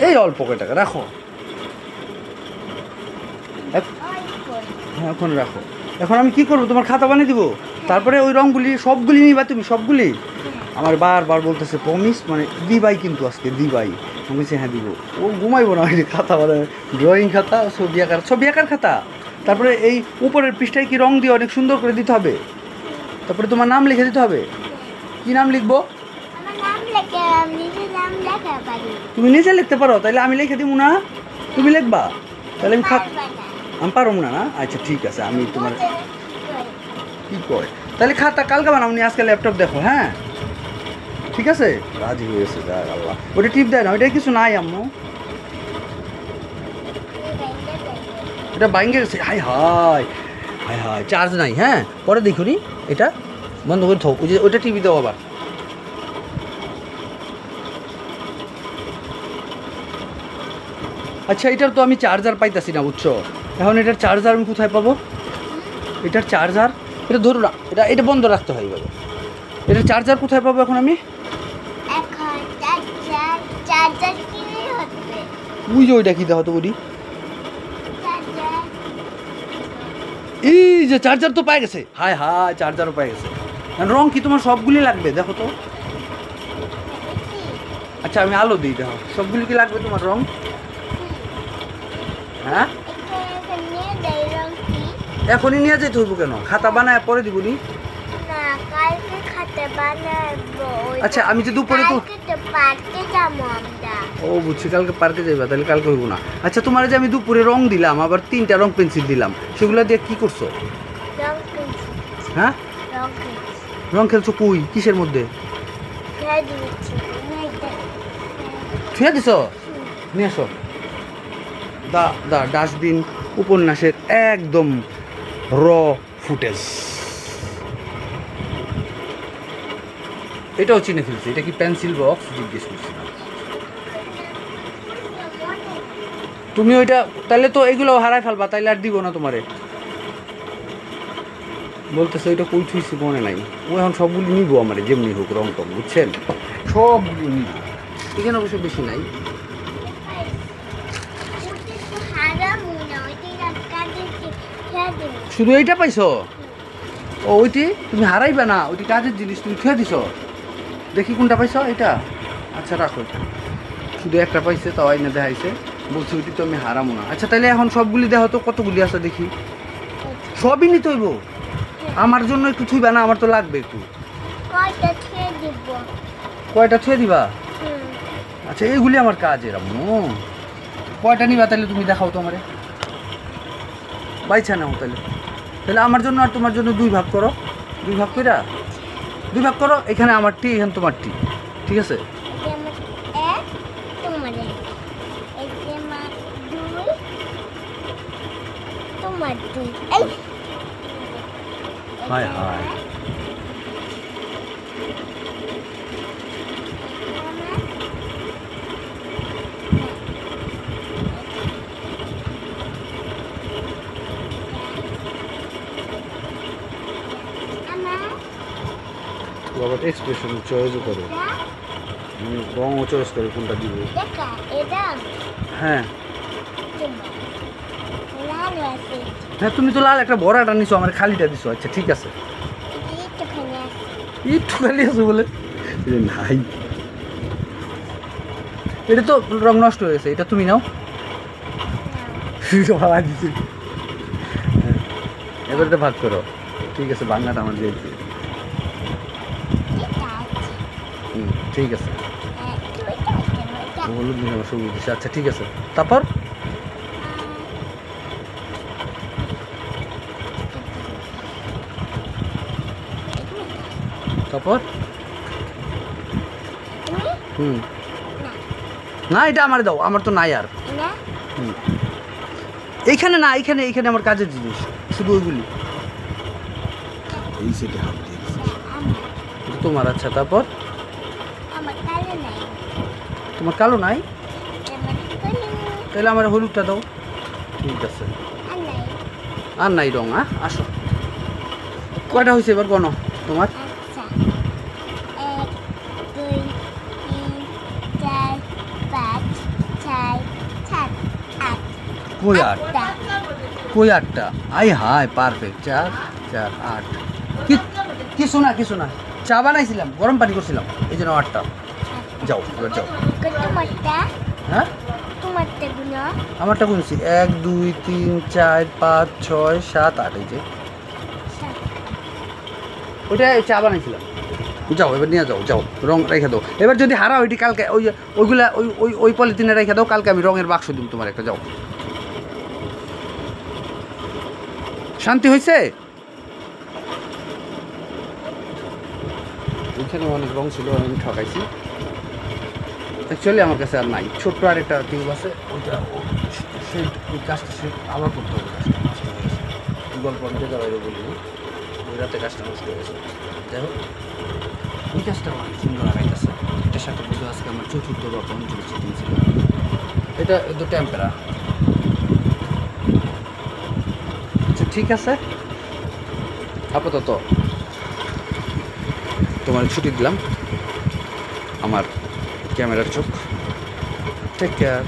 এই অল্প কয় টাকা রাখো। হ্যাঁ এখন রাখো। এখন আমি কি করবো, তোমার খাতা বানিয়ে দিব, তারপরে ওই রঙগুলি সবগুলি নিবা তুমি সবগুলি। আমার বারবার বলতেছে প্রমিস, মানে দিবাই কিন্তু আজকে দিবাই। আমি বলছি হ্যাঁ দিব। ও ঘুমাইবো না, ওই খাতা মানে ড্রয়িং খাতা, ছবি আঁকার খাতা। তারপরে এই উপরের পৃষ্ঠায় কি রং দিয়ে অনেক সুন্দর করে দিতে হবে। তারপরে তোমার নাম লিখে দিতে হবে। কি নাম লিখবো? তুমি নিজে লিখতে পারো, তাহলে আমি লিখে দিব না, তুমি লিখবা। তাহলে আমি পারব না। না আচ্ছা ঠিক আছে, আমি তোমার কি কয় তাহলে খাতা কালকে বানাও নি, আজকে ল্যাপটপ দেখো। হ্যাঁ ঠিক আছে, রাজি হয়েছে। আল্লাহ ওটা টিপ দেয় না, ওইটা কিছু নাই আম্মু, এটা বাইঙ্গে গেছে। High high high high, charge নাই। হ্যাঁ পরে দেখুনি, এটা বন্ধ করে থাক, ওই যে ওইটা টিভি দাও আবার। আচ্ছা এটার তো আমি চার্জার পাইতাছি না বুঝছো, এখন এটার চার্জার আমি কোথায় পাবো? এটার চার্জার, এটা ধরো না, এটা বন্ধ রাখতে হয় এভাবে। এটার চার্জার কোথায় পাবো এখন আমি? ওই যে ওইটা কি দেওয়া হতো ওই, এই যে চার্জার তো পাই গেছে। হাই হাই চার্জারও পাই গেছে। রং কি তোমার সবগুলি লাগবে দেখো তো। আচ্ছা আমি আলো দিই, দেখো সবগুলি কি লাগবে তোমার রং? হ্যাঁ এখনই নিয়ে যেতে হইব কেন? খাতা বানায় পরে দিব নি। আচ্ছা আমি যে দুপুরে তো ও বুঝছি, কালকে পার্কে যাইবা, তাহলে কালকে হইব না। আচ্ছা তোমার যে আমি দুপুরে রং দিলাম, আবার 3টা রং পেন্সিল দিলাম, সেগুলো দিয়ে কি করছো? হ্যাঁ রং খেলছো কই, কিসের মধ্যে? ছুঁয়ে দিছ, নিয়ে আসো। দা ডাস্টবিন উপন্যাসের একদম র ফুটেজ। এটাও চিনে ফেলছি, এটা কি পেন্সিল বক্স জিজ্ঞেস করছিলাম। তুমি ওইটা তাহলে তো এগুলো হারাই ফেলবা, তাইলে আর দিব না তোমারে। বলতেছে ওইটা কই থুইছি মনে নাই। ও এখন সবগুলি নিবো আমার, যেমনি হোক রং টং, বুঝছেন, সবগুলি নিব। এখানে অবশ্য বেশি নাই। শুধু এইটা পাইছো? ও ওইটি তুমি হারাইবে না, ওইটি কাজের জিনিস, তুমি থুয়ে দিছ। দেখি কোনটা পাইছো, এটা আচ্ছা রাখো। এটা শুধু একটা পাইছে, তাও আইনা দেখাইছে, বলছি ওইটি তো আমি হারামো না। আচ্ছা তাহলে এখন সবগুলি দেখো তো কতগুলি আছে দেখি। সবই নিতে হইব? আমার জন্য একটু থুইবা না, আমার তো লাগবে একটু। কয়টা থুয়ে দিবা? আচ্ছা এইগুলি আমার কাজ এরকম। কয়টা নিবা তাহলে তুমি দেখাও তো আমারে, বাইছা নাও তাহলে। তাহলে আমার জন্য আর তোমার জন্য 2 ভাগ করো, 2 ভাগ কইরা 2 ভাগ করো। এখানে আমার টি, এখানে তোমার টি, ঠিক আছে? হায় হায় আবার এক্সপ্রেশন চয়েসও করে, রঙও চয়েস করে কোনটা দিব। হ্যাঁ হ্যাঁ তুমি তো লাল একটা বড়াটা নিছো, আমার খালিটা দিছো। আচ্ছা ঠিক আছে, একটু খালি আছে বলে নাই। এটা তো রং নষ্ট হয়ে গেছে, এটা তুমি নাও। এবার এটা ভাগ করো, ঠিক আছে? বাংলাটা আমার দিয়েছি, ঠিক আছে। হলুদ নিয়ে আমার সবুজ দিচ্ছে। আচ্ছা ঠিক আছে, তারপর তারপর না এটা আমার দাও, আমার তো নাই আর। এইখানে না, এইখানে এইখানে আমার কাজের জিনিস, শুধু ওইগুলি। এই সেটে হাত দিয়ে তোমার। আচ্ছা তারপর তোমার কালো নাই, তাহলে আমার হলুদটা দাও, ঠিক আছে? আর নাই রং? আসো, কয়টা হয়েছে এবার গণ তোমার? 1 2 3 4 5 কই 8 কই 8টা আই হাই পারফেক্ট 4 4 8 কিছু না চা বানাইছিলাম গরম পানি করছিলাম এই জন্য 8টা যাও এবার যাও হ্যাঁ আমারটা গুনছি 1 2 3 4 5 6 7 8 এই যে ওইটা চা বানাইছিলাম যাও এবার নিয়ে যাও রং রেখে দাও এবার যদি হারা ওইটি কালকে ওইগুলা ওই পলিথিনে রেখে দাও কালকে আমি রঙের বাক্স দিব তোমার একটা যাও শান্তি হয়েছে ওইখানে অনেক রং ছিল আমি ঠকাইছি অ্যাকচুয়ালি আমার কাছে আর নাই ছোট্ট আর একটা টিউব আছে ওইটা ওই কাজটা আবার করতে হবে গল্প আমি যাওয়ারও বলি ওই রাতে কাজটা নষ্ট হয়ে গেছে যাই হোক ওই কাজটা অনেক সুন্দর লাগাইতেছে এটার সাথে বুঝে আজকে আমার চতুর্থ বা পঞ্চম চিটিং ছিল এটা টেম্পারা আচ্ছা ঠিক আছে আপাতত তোমার ছুটি দিলাম আমার ক্যামেরার চোখ টেক কেয়ার